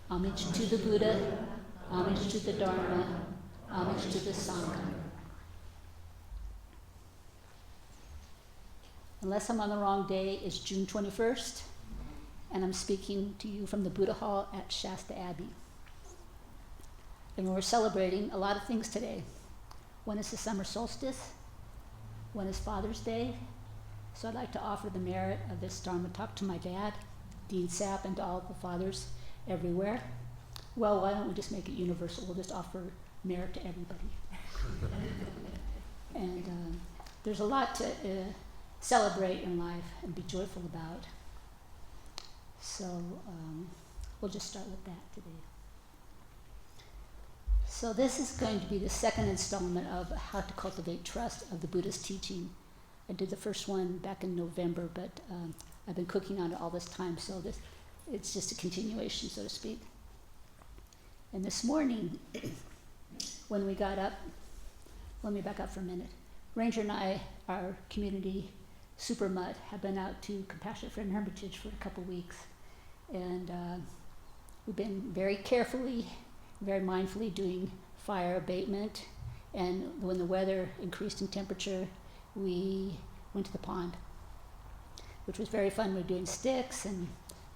Homage to the Buddha, homage to the Dharma, homage to the Sangha. Unless I'm on the wrong day, it's June 21st, and I'm speaking to you from the Buddha Hall at Shasta Abbey. And we're celebrating a lot of things today. One is the summer solstice, one is Father's Day, so I'd like to offer the merit of this Dharma talk to my dad, Dean Sapp, and to all the fathers everywhere. Well, why don't we just make it universal? We'll just offer merit to everybody. And there's a lot to celebrate in life and be joyful about. So we'll just start with that today. So this is going to be the second installment of How to Cultivate Trust of the Buddha's teaching. I did the first one back in November, but I've been cooking on it all this time, so it's just a continuation, so to speak. And this morning, when we got up, let me back up for a minute. Ranger and I, our community super mutt, have been out to Compassionate Friend Hermitage for a couple weeks. And we've been very carefully, very mindfully doing fire abatement. And when the weather increased in temperature, we went to the pond, which was very fun. We were doing sticks, and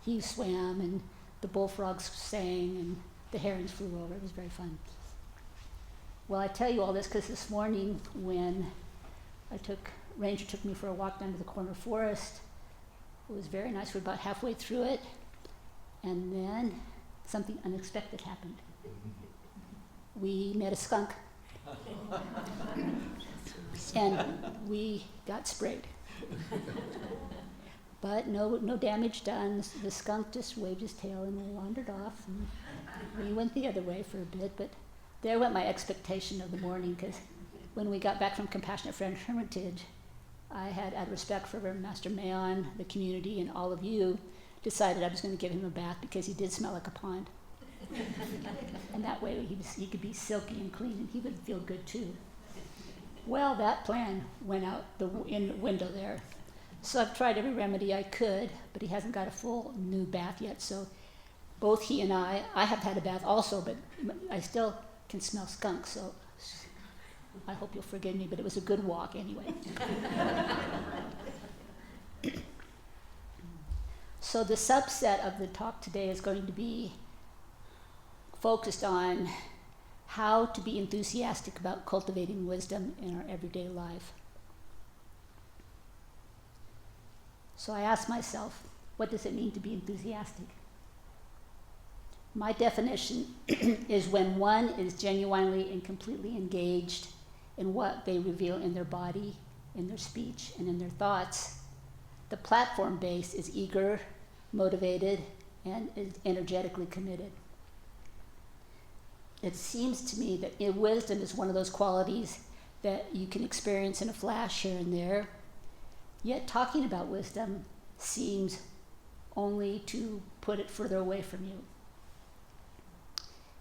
he swam, and the bullfrogs sang, and the herons flew over. It was very fun. Well, I tell you all this because this morning when Ranger took me for a walk down to the corner forest, it was very nice. We were about halfway through it, and then something unexpected happened. We met a skunk, and we got sprayed. But no damage done. The skunk just waved his tail and wandered off, and we went the other way for a bit. But there went my expectation of the morning, because when we got back from Compassionate Friend Hermitage, I had, out of respect for Reverend Master Mayon, the community, and all of you, decided I was going to give him a bath because he did smell like a pond. And that way he could be silky and clean, and he would feel good too. Well, that plan went out in the window there. So I've tried every remedy I could, but he hasn't got a full new bath yet. So both he and I have had a bath also, but I still can smell skunk, so I hope you'll forgive me, but it was a good walk anyway. So the subset of the talk today is going to be focused on how to be enthusiastic about cultivating wisdom in our everyday life. So I asked myself, what does it mean to be enthusiastic? My definition is when one is genuinely and completely engaged in what they reveal in their body, in their speech, and in their thoughts. The platform base is eager, motivated, and is energetically committed. It seems to me that wisdom is one of those qualities that you can experience in a flash here and there, yet talking about wisdom seems only to put it further away from you.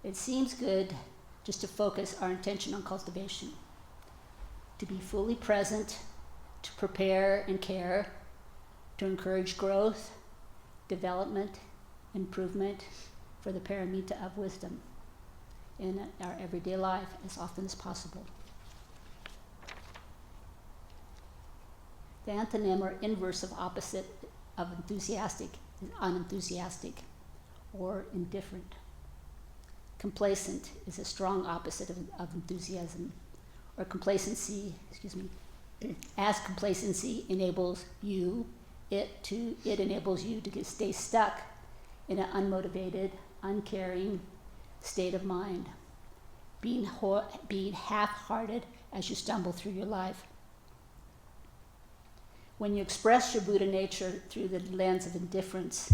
It seems good just to focus our intention on cultivation, to be fully present, to prepare and care, to encourage growth, development, improvement for the paramita of wisdom in our everyday life as often as possible. The antonym or inverse of opposite of enthusiastic is unenthusiastic or indifferent. Complacent is a strong opposite of enthusiasm, or complacency, as complacency enables you, it enables you to stay stuck in an unmotivated, uncaring state of mind, being half-hearted as you stumble through your life. When you express your Buddha nature through the lens of indifference,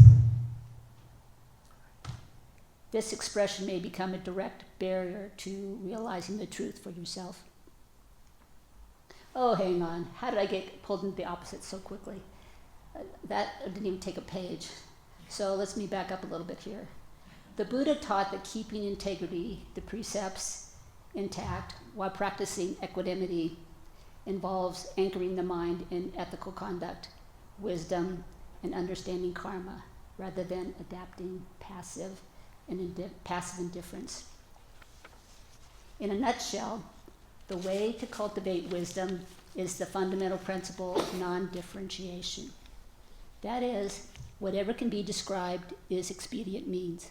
this expression may become a direct barrier to realizing the truth for yourself. Oh, hang on. How did I get pulled into the opposite so quickly? That didn't even take a page. So let me back up a little bit here. The Buddha taught that keeping integrity, the precepts, intact while practicing equanimity involves anchoring the mind in ethical conduct, wisdom, and understanding karma, rather than adapting passive and passive indifference. In a nutshell, the way to cultivate wisdom is the fundamental principle of non-differentiation. That is, whatever can be described is expedient means.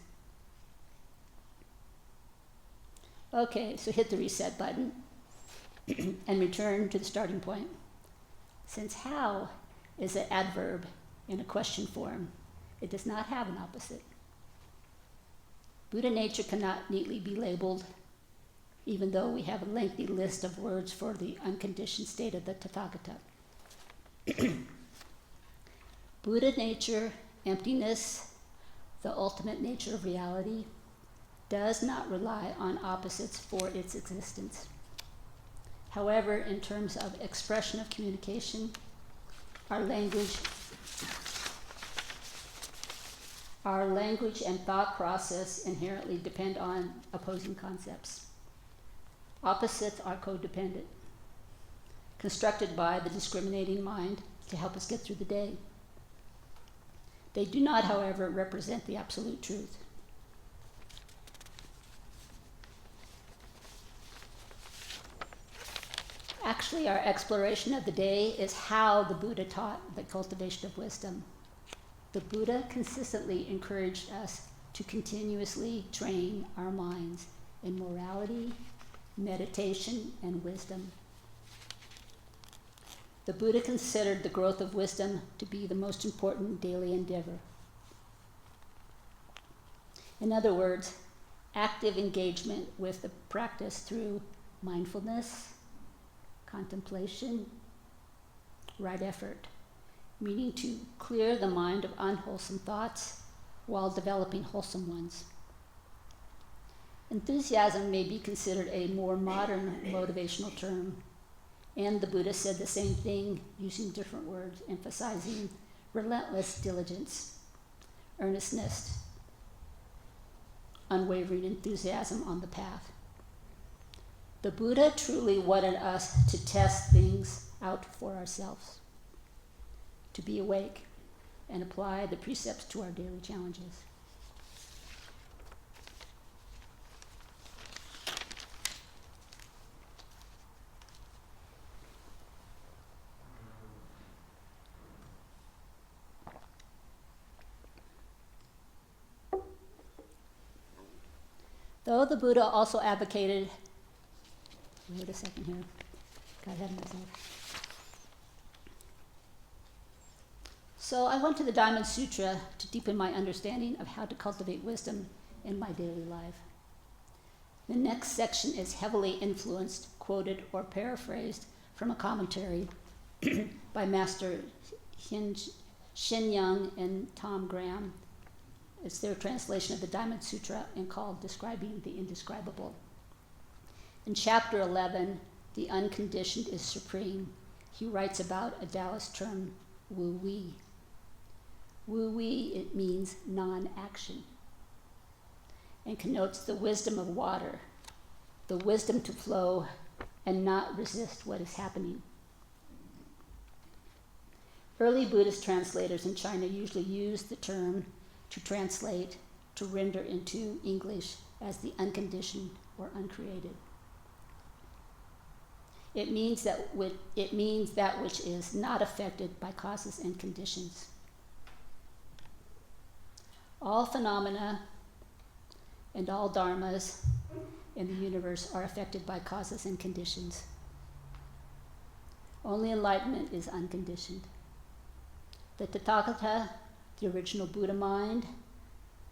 Okay, so hit the reset button and return to the starting point. Since how is an adverb in a question form, it does not have an opposite. Buddha nature cannot neatly be labeled, even though we have a lengthy list of words for the unconditioned state of the Tathagata. Buddha nature, emptiness, the ultimate nature of reality, does not rely on opposites for its existence. However, in terms of expression of communication, our language and thought process inherently depend on opposing concepts. Opposites are codependent, constructed by the discriminating mind to help us get through the day. They do not, however, represent the absolute truth. Actually, our exploration of the day is how the Buddha taught the cultivation of wisdom. The Buddha consistently encouraged us to continuously train our minds in morality, meditation, and wisdom. The Buddha considered the growth of wisdom to be the most important daily endeavor. In other words, active engagement with the practice through mindfulness, contemplation, right effort, meaning to clear the mind of unwholesome thoughts while developing wholesome ones. Enthusiasm may be considered a more modern motivational term, and the Buddha said the same thing using different words, emphasizing relentless diligence, earnestness, unwavering enthusiasm on the path. The Buddha truly wanted us to test things out for ourselves, to be awake and apply the precepts to our daily challenges. Though the Buddha also advocated, wait a second here, got ahead of myself. So I went to the Diamond Sutra to deepen my understanding of how to cultivate wisdom in my daily life. The next section is heavily influenced, quoted, or paraphrased from a commentary by Master Shin Young and Tom Graham. It's their translation of the Diamond Sutra and called Describing the Indescribable. In chapter 11, The Unconditioned is Supreme, he writes about a Taoist term, wu-wei. Wu-wei, it means non-action, and connotes the wisdom of water, the wisdom to flow and not resist what is happening. Early Buddhist translators in China usually used the term to translate, to render into English as the unconditioned or uncreated. It means that which is not affected by causes and conditions. All phenomena and all dharmas in the universe are affected by causes and conditions. Only enlightenment is unconditioned. The Tathagata, the original Buddha mind,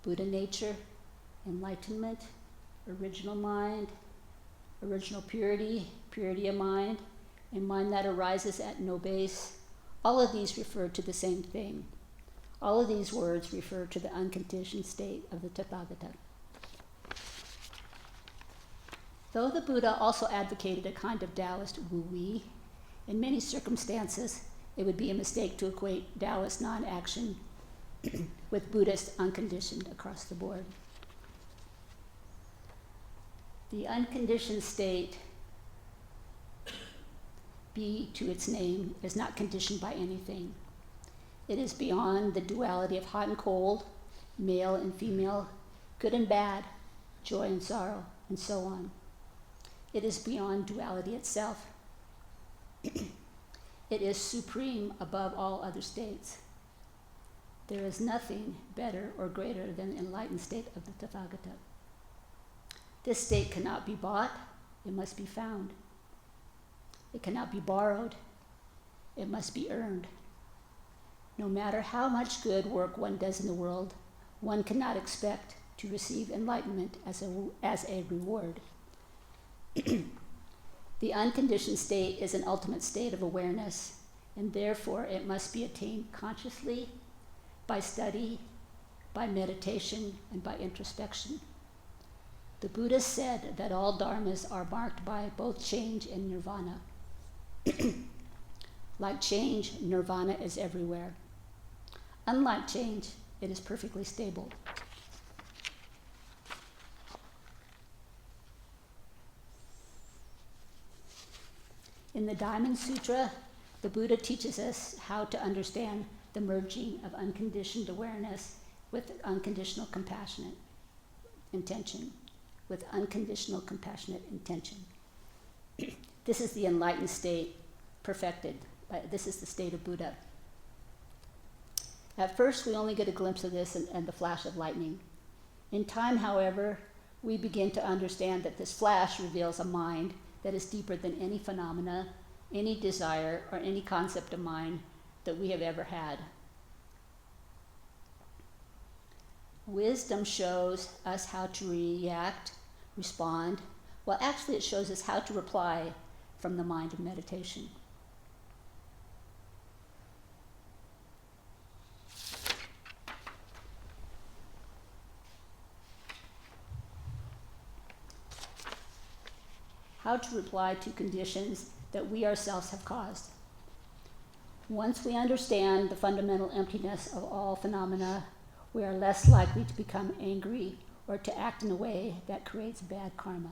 Buddha nature, enlightenment, original mind, original purity, purity of mind, and mind that arises at no base, all of these refer to the same thing. All of these words refer to the unconditioned state of the Tathagata. Though the Buddha also advocated a kind of Taoist wu-wei, in many circumstances it would be a mistake to equate Taoist non-action with Buddhist unconditioned across the board. The unconditioned state, be to its name, is not conditioned by anything. It is beyond the duality of hot and cold, male and female, good and bad, joy and sorrow, and so on. It is beyond duality itself. It is supreme above all other states. There is nothing better or greater than the enlightened state of the Tathagata. This state cannot be bought, it must be found. It cannot be borrowed, it must be earned. No matter how much good work one does in the world, one cannot expect to receive enlightenment as a reward. The unconditioned state is an ultimate state of awareness, and therefore it must be attained consciously, by study, by meditation, and by introspection. The Buddha said that all dharmas are marked by both change and nirvana. Like change, nirvana is everywhere. Unlike change, it is perfectly stable. In the Diamond Sutra, the Buddha teaches us how to understand the merging of unconditioned awareness with unconditional compassionate intention. This is the enlightened state, perfected. This is the state of Buddha. At first, we only get a glimpse of this and the flash of lightning. In time, however, we begin to understand that this flash reveals a mind that is deeper than any phenomena, any desire, or any concept of mind that we have ever had. Wisdom shows us how to react, respond. Well, actually, it shows us how to reply from the mind of meditation. How to reply to conditions that we ourselves have caused. Once we understand the fundamental emptiness of all phenomena, we are less likely to become angry or to act in a way that creates bad karma.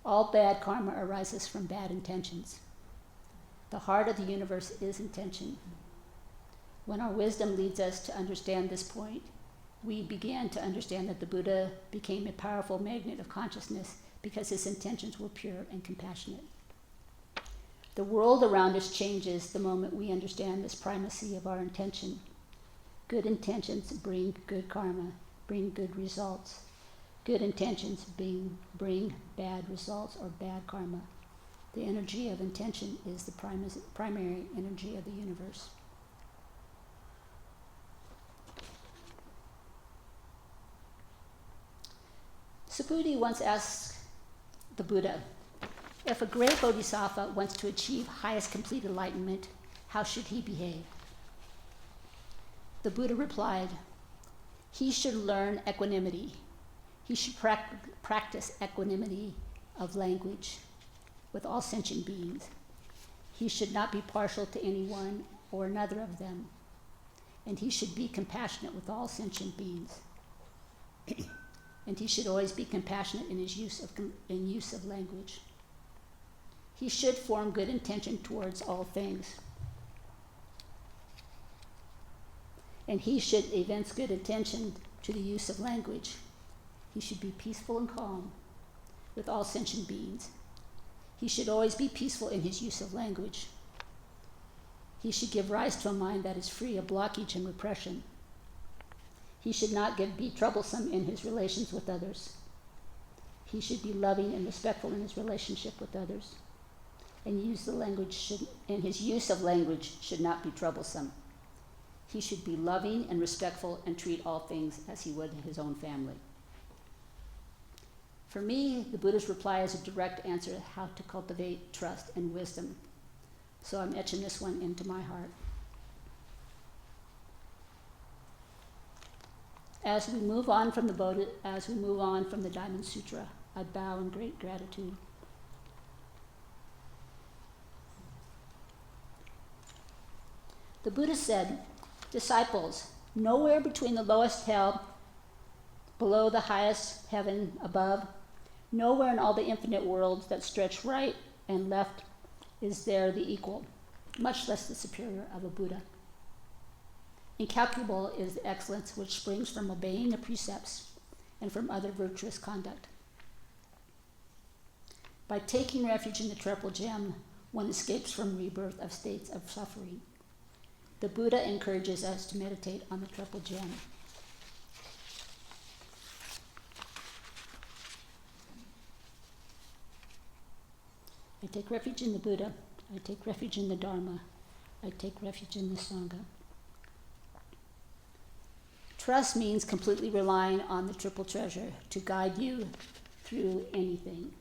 All bad karma arises from bad intentions. The heart of the universe is intention. When our wisdom leads us to understand this point, we begin to understand that the Buddha became a powerful magnet of consciousness because his intentions were pure and compassionate. The world around us changes the moment we understand this primacy of our intention. Good intentions bring good karma, bring good results. Good intentions bring bad results or bad karma. The energy of intention is the primary energy of the universe. Subhuti once asked the Buddha, if a great bodhisattva wants to achieve highest complete enlightenment, how should he behave? The Buddha replied, he should learn equanimity. He should practice equanimity of language with all sentient beings. He should not be partial to any one or another of them, and he should be compassionate with all sentient beings. And he should always be compassionate in his use of language. He should form good intention towards all things. And he should evince good intention to the use of language. He should be peaceful and calm with all sentient beings. He should always be peaceful in his use of language. He should give rise to a mind that is free of blockage and repression. He should not be troublesome in his relations with others. He should be loving and respectful in his relationship with others. And his use of language should not be troublesome. He should be loving and respectful and treat all things as he would his own family. For me, the Buddha's reply is a direct answer to how to cultivate trust and wisdom. So I'm etching this one into my heart. As we move on from the Diamond Sutra, I bow in great gratitude. The Buddha said, disciples, nowhere between the lowest hell, below the highest heaven above, nowhere in all the infinite worlds that stretch right and left is there the equal, much less the superior of a Buddha. Incalculable is the excellence which springs from obeying the precepts, and from other virtuous conduct. By taking refuge in the triple gem, one escapes from rebirth of states of suffering. The Buddha encourages us to meditate on the triple gem. I take refuge in the Buddha. I take refuge in the Dharma. I take refuge in the Sangha. Trust means completely relying on the triple treasure to guide you through anything.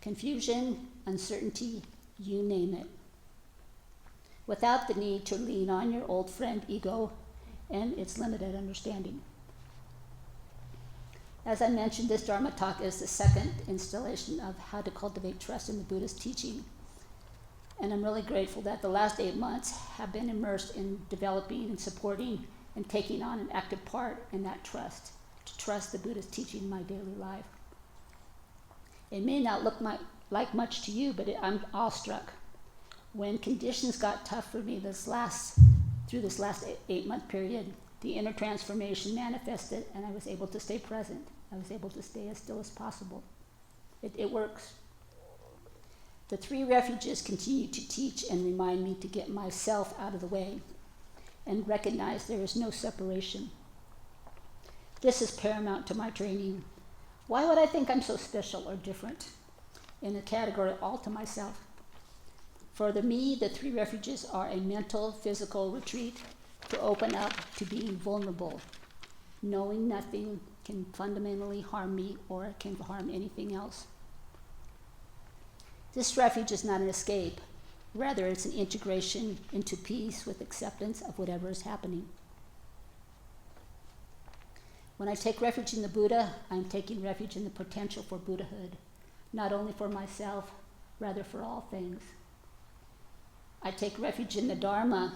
Confusion, uncertainty, you name it. Without the need to lean on your old friend ego and its limited understanding. As I mentioned, this Dharma talk is the second installation of how to cultivate trust in the Buddha's teaching. And I'm really grateful that the last 8 months have been immersed in developing and supporting and taking on an active part in that trust, to trust the Buddha's teaching in my daily life. It may not look like much to you, but I'm awestruck. When conditions got tough for me through this last 8-month period, the inner transformation manifested and I was able to stay present. I was able to stay as still as possible. It works. The 3 refuges continue to teach and remind me to get myself out of the way and recognize there is no separation. This is paramount to my training. Why would I think I'm so special or different in a category all to myself? For me, the 3 refuges are a mental, physical retreat to open up to being vulnerable, knowing nothing can fundamentally harm me or can harm anything else. This refuge is not an escape. Rather, it's an integration into peace with acceptance of whatever is happening. When I take refuge in the Buddha, I'm taking refuge in the potential for Buddhahood, not only for myself, rather for all things. I take refuge in the Dharma.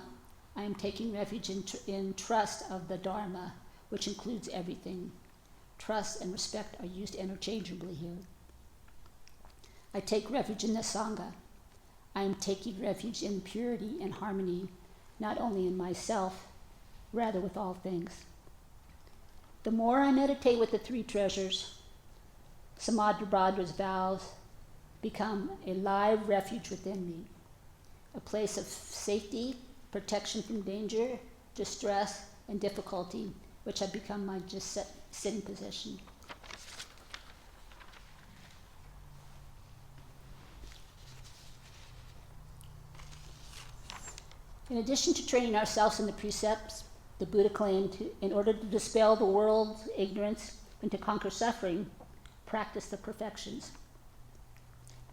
I am taking refuge in trust of the Dharma, which includes everything. Trust and respect are used interchangeably here. I take refuge in the Sangha. I am taking refuge in purity and harmony, not only in myself, rather with all things. The more I meditate with the 3 treasures, Samadribhadra's vows become a live refuge within me, a place of safety, protection from danger, distress, and difficulty, which have become my just sitting position. In addition to training ourselves in the precepts, the Buddha claimed, in order to dispel the world's ignorance and to conquer suffering, practice the perfections.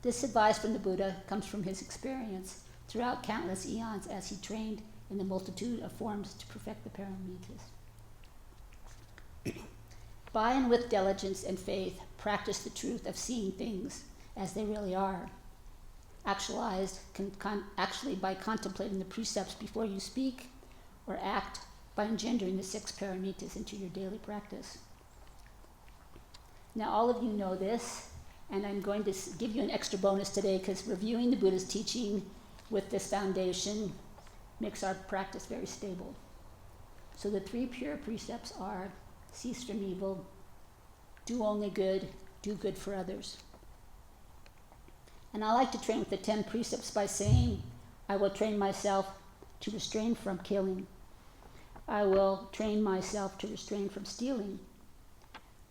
This advice from the Buddha comes from his experience throughout countless eons as he trained in the multitude of forms to perfect the paramitas. By and with diligence and faith, practice the truth of seeing things as they really are. Actually by contemplating the precepts before you speak or act, by engendering the 6 paramitas into your daily practice. Now all of you know this, and I'm going to give you an extra bonus today because reviewing the Buddha's teaching with this foundation makes our practice very stable. So the 3 pure precepts are: cease from evil, do only good, do good for others. And I like to train with the 10 precepts by saying, I will train myself to restrain from killing. I will train myself to restrain from stealing.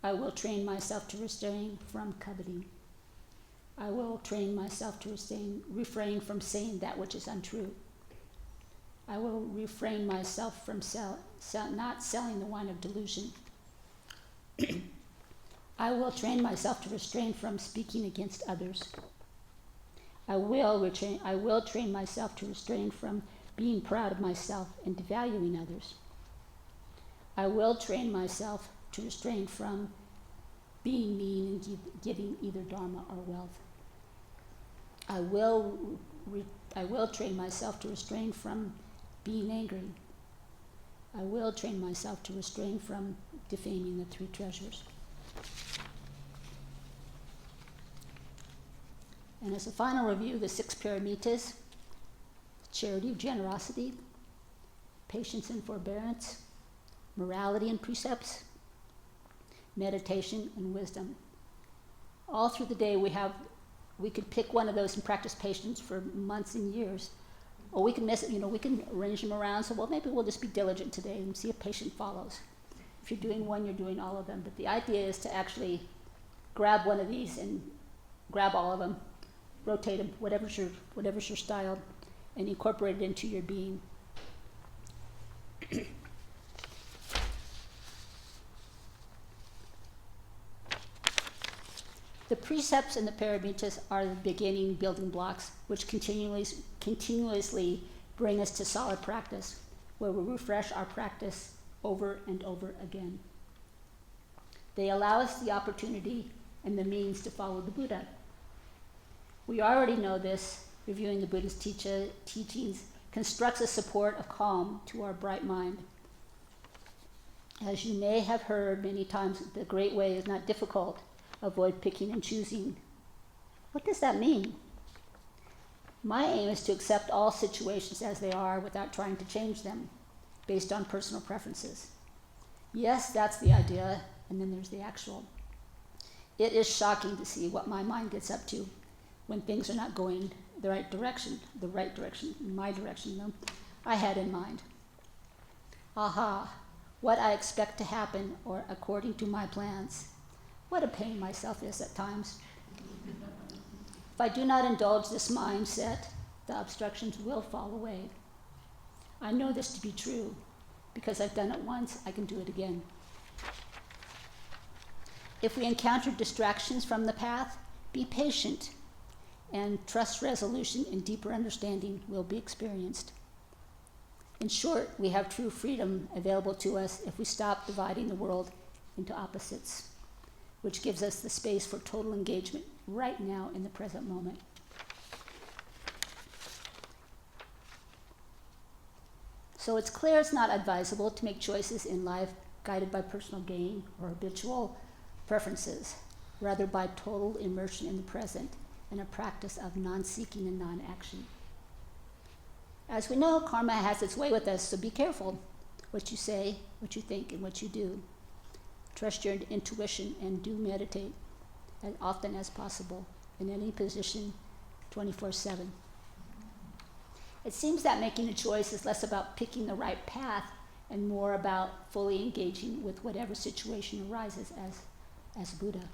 I will train myself to refrain from coveting. I will train myself to refrain from saying that which is untrue. I will refrain myself from not selling the wine of delusion. I will train myself to restrain from speaking against others. I will train myself to restrain from being proud of myself and devaluing others. I will train myself to restrain from being mean and getting either dharma or wealth. I will train myself to restrain from being angry. I will train myself to restrain from defaming the 3 treasures. And as a final review, the 6 paramitas: charity of generosity, patience and forbearance, morality and precepts, meditation, and wisdom. All through the day we could pick one of those and practice patience for months and years. Or we can we can arrange them around, so well, maybe we'll just be diligent today and see if patience follows. If you're doing one, you're doing all of them. But the idea is to actually grab one of these and grab all of them, rotate them, whatever's your style, and incorporate it into your being. The precepts and the paramitas are the beginning building blocks which continuously bring us to solid practice, where we refresh our practice over and over again. They allow us the opportunity and the means to follow the Buddha. We already know this. Reviewing the Buddha's teachings constructs a support of calm to our bright mind. As you may have heard many times, the great way is not difficult. Avoid picking and choosing. What does that mean? My aim is to accept all situations as they are without trying to change them based on personal preferences. Yes, that's the idea, and then there's the actual. It is shocking to see what my mind gets up to when things are not going the right direction, my direction I had in mind. Aha, what I expect to happen or according to my plans. What a pain myself is at times. If I do not indulge this mindset, the obstructions will fall away. I know this to be true. Because I've done it once, I can do it again. If we encounter distractions from the path, be patient, and trust resolution and deeper understanding will be experienced. In short, we have true freedom available to us if we stop dividing the world into opposites, which gives us the space for total engagement right now in the present moment. So it's clear it's not advisable to make choices in life guided by personal gain or habitual preferences, rather by total immersion in the present and a practice of non-seeking and non-action. As we know, karma has its way with us, so be careful what you say, what you think, and what you do. Trust your intuition and do meditate as often as possible, in any position, 24/7. It seems that making a choice is less about picking the right path and more about fully engaging with whatever situation arises as Buddha.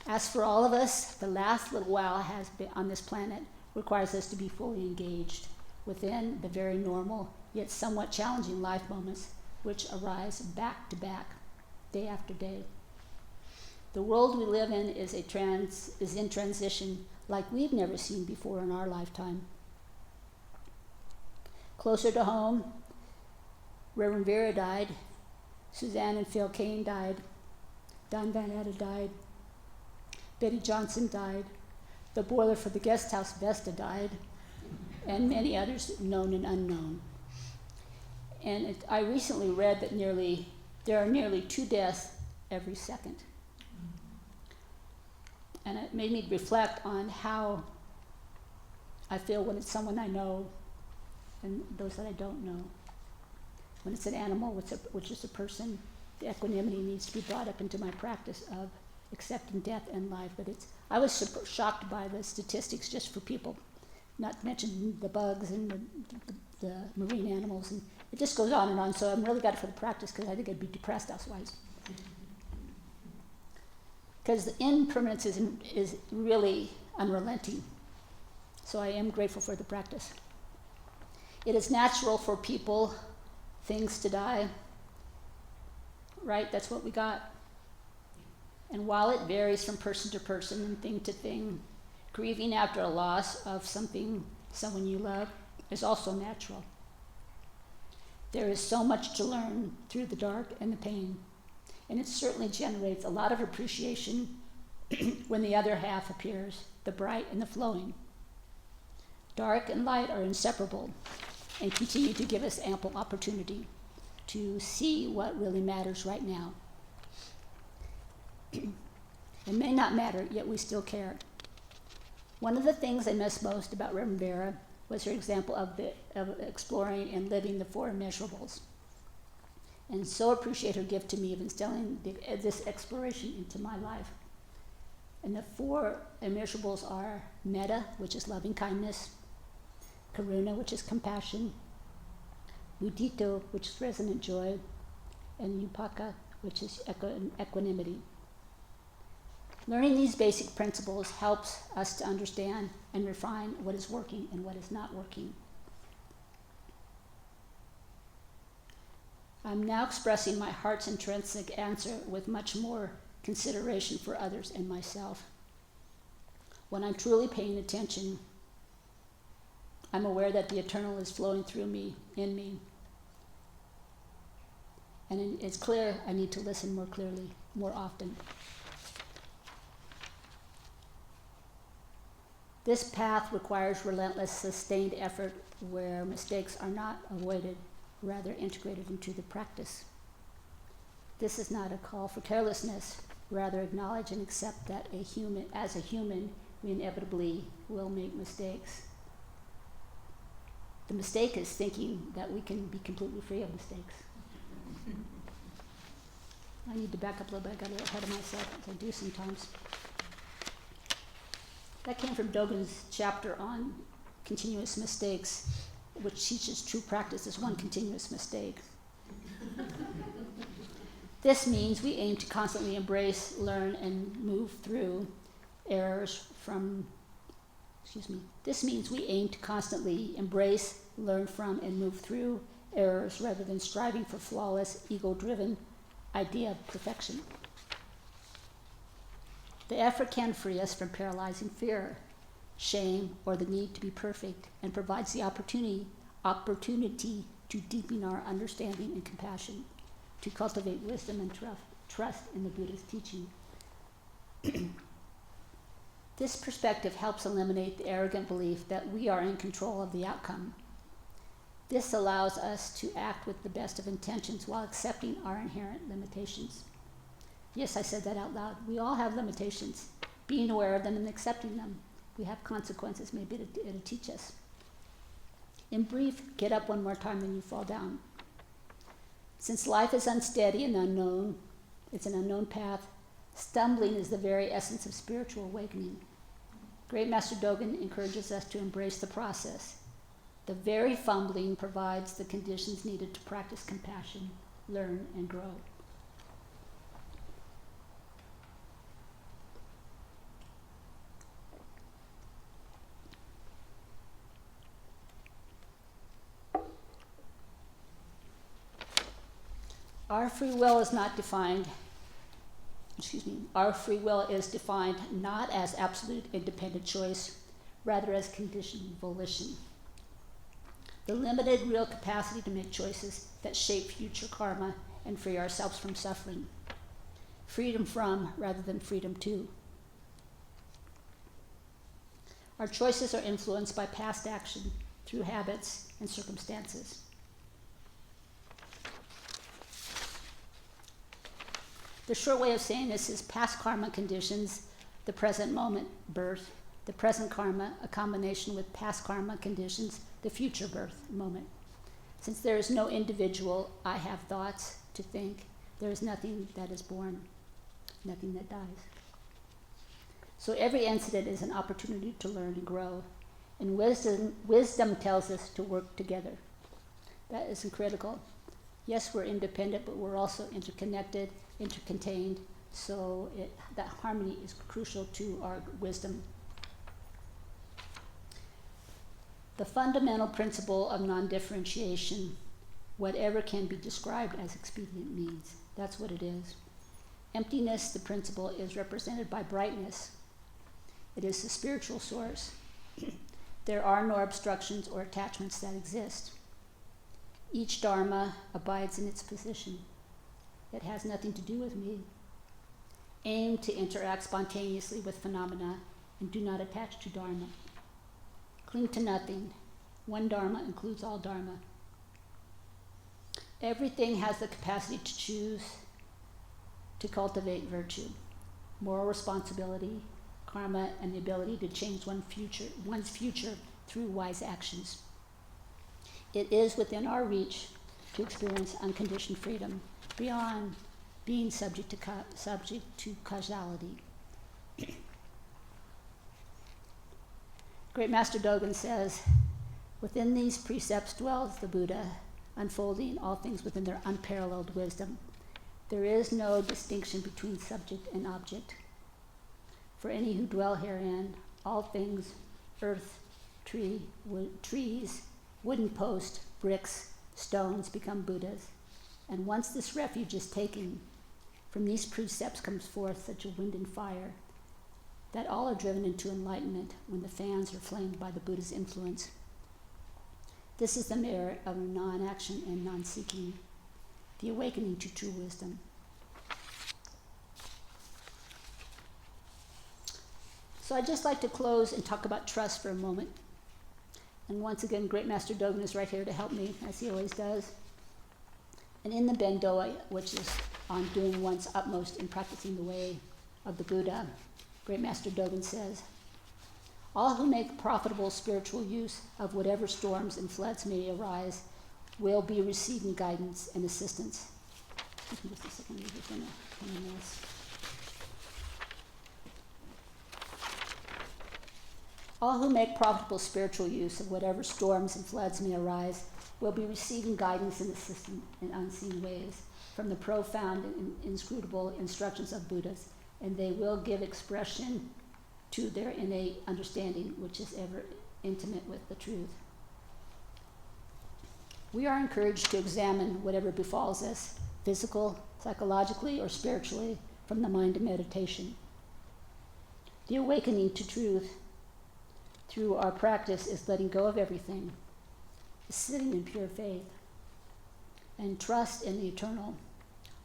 As for all of us, the last little while has been on this planet requires us to be fully engaged within the very normal yet somewhat challenging life moments which arise back to back, day after day. The world we live in is in transition like we've never seen before in our lifetime. Closer to home, Reverend Vera died, Suzanne and Phil Kane died, Don Van Etta died, Betty Johnson died, the boiler for the guest house Vesta died, and many others known and unknown. And I recently read that there are nearly 2 deaths every second. And it made me reflect on how I feel when it's someone I know and those that I don't know. When it's an animal, which is a person, the equanimity needs to be brought up into my practice of accepting death and life. But I was shocked by the statistics just for people, not to mention the bugs and the marine animals. And it just goes on and on. So I'm really glad for the practice because I think I'd be depressed otherwise. Because the impermanence is really unrelenting. So I am grateful for the practice. It is natural for people, things to die. Right? That's what we got. And while it varies from person to person and thing to thing, grieving after a loss of someone you love, is also natural. There is so much to learn through the dark and the pain. And it certainly generates a lot of appreciation when the other half appears, the bright and the flowing. Dark and light are inseparable and continue to give us ample opportunity to see what really matters right now. It may not matter, yet we still care. One of the things I miss most about Reverend Vera was her example of exploring and living the 4 immeasurables. and so appreciate her gift to me of instilling this exploration into my life. And the 4 immeasurables are metta, which is loving kindness, karuna, which is compassion, mudita, which is resonant joy, and upaka, which is equanimity. Learning these basic principles helps us to understand and refine what is working and what is not working. I'm now expressing my heart's intrinsic answer with much more consideration for others and myself. When I'm truly paying attention, I'm aware that the eternal is flowing through me, in me. And it's clear I need to listen more clearly, more often. This path requires relentless, sustained effort where mistakes are not avoided, rather integrated into the practice. This is not a call for carelessness, rather acknowledge and accept that as a human, we inevitably will make mistakes. The mistake is thinking that we can be completely free of mistakes. I need to back up a little bit. I got a little ahead of myself, as I do sometimes. That came from Dogen's chapter on continuous mistakes, which teaches true practice is one continuous mistake. This means we aim to constantly embrace, learn, and move through errors from, This means we aim to constantly embrace, learn from, and move through errors rather than striving for flawless, ego-driven idea of perfection. The effort can free us from paralyzing fear, shame, or the need to be perfect, and provides the opportunity to deepen our understanding and compassion, to cultivate wisdom and trust in the Buddha's teaching. This perspective helps eliminate the arrogant belief that we are in control of the outcome. This allows us to act with the best of intentions while accepting our inherent limitations. Yes, I said that out loud. We all have limitations. Being aware of them and accepting them. We have consequences. Maybe it'll teach us. In brief, get up one more time than you fall down. Since life is unsteady and unknown, it's an unknown path, stumbling is the very essence of spiritual awakening. Great Master Dogen encourages us to embrace the process. The very fumbling provides the conditions needed to practice compassion, learn, and grow. Our free will is defined not as absolute independent choice, rather as conditioned volition. The limited real capacity to make choices that shape future karma and free ourselves from suffering. Freedom from rather than freedom to. Our choices are influenced by past action through habits and circumstances. The short way of saying this is past karma conditions the present moment, birth, the present karma, a combination with past karma conditions, the future birth, moment. Since there is no individual, I have thoughts to think, there is nothing that is born, nothing that dies. So every incident is an opportunity to learn and grow. And wisdom tells us to work together. That is critical. Yes, we're independent, but we're also interconnected, intercontained, so that harmony is crucial to our wisdom. The fundamental principle of non-differentiation, whatever can be described as expedient means, that's what it is. Emptiness, the principle, is represented by brightness. It is the spiritual source. There are no obstructions or attachments that exist. Each Dharma abides in its position. It has nothing to do with me. Aim to interact spontaneously with phenomena and do not attach to Dharma. Cling to nothing. One Dharma includes all Dharma. Everything has the capacity to choose to cultivate virtue, moral responsibility, karma, and the ability to change one's future through wise actions. It is within our reach to experience unconditioned freedom beyond being subject to causality. Great Master Dogen says, within these precepts dwells the Buddha, unfolding all things within their unparalleled wisdom. There is no distinction between subject and object. For any who dwell herein, all things, earth, trees, wooden posts, bricks, stones, become Buddhas. And once this refuge is taken, from these precepts comes forth such a wind and fire that all are driven into enlightenment when the fans are flamed by the Buddha's influence. This is the merit of non-action and non-seeking, the awakening to true wisdom. So I'd just like to close and talk about trust for a moment. And once again, Great Master Dogen is right here to help me, as he always does. And in the Bendoa, which is on doing one's utmost in practicing the way of the Buddha, Great Master Dogen says, all who make profitable spiritual use of whatever storms and floods may arise will be receiving guidance and assistance. Just a second, we're just going to come in this. All who make profitable spiritual use of whatever storms and floods may arise will be receiving guidance and assistance in unseen ways from the profound and inscrutable instructions of Buddhas, and they will give expression to their innate understanding, which is ever intimate with the truth. We are encouraged to examine whatever befalls us, physical, psychologically, or spiritually, from the mind of meditation. The awakening to truth through our practice is letting go of everything, sitting in pure faith, and trust in the eternal.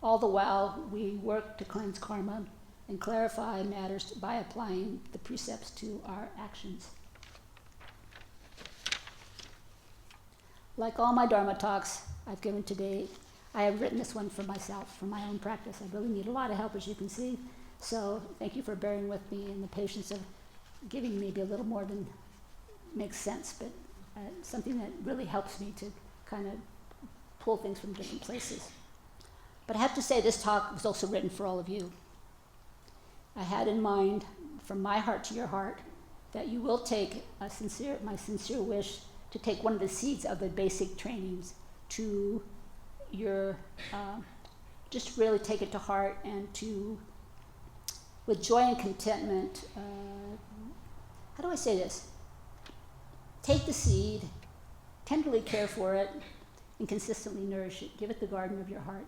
All the while, we work to cleanse karma and clarify matters by applying the precepts to our actions. Like all my Dharma talks I've given today, I have written this one for myself, for my own practice. I really need a lot of help, as you can see. So thank you for bearing with me and the patience of giving maybe a little more than makes sense, but something that really helps me to kind of pull things from different places. But I have to say, this talk was also written for all of you. I had in mind, from my heart to your heart, that you will take my sincere wish to take one of the seeds of the basic trainings to your, just really take it to heart and to, with joy and contentment, how do I say this? Take the seed, tenderly care for it, and consistently nourish it. Give it the garden of your heart.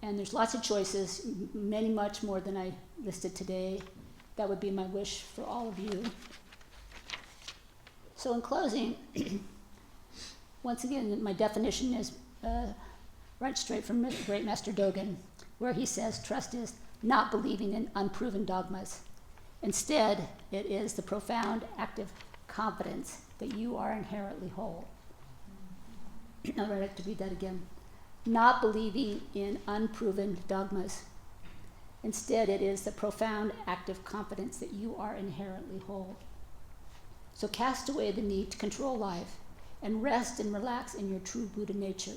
And there's lots of choices, many much more than I listed today. That would be my wish for all of you. So in closing, once again, my definition is right straight from Great Master Dogen, where he says trust is not believing in unproven dogmas. Instead, it is the profound, active confidence that you are inherently whole. I'd like to read that again. Not believing in unproven dogmas. Instead, it is the profound, active confidence that you are inherently whole. So cast away the need to control life and rest and relax in your true Buddha nature.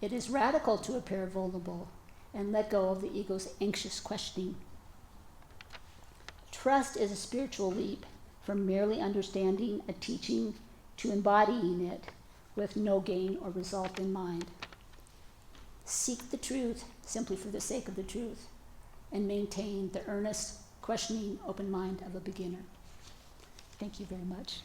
It is radical to appear vulnerable and let go of the ego's anxious questioning. Trust is a spiritual leap from merely understanding a teaching to embodying it with no gain or result in mind. Seek the truth simply for the sake of the truth and maintain the earnest, questioning, open mind of a beginner. Thank you very much.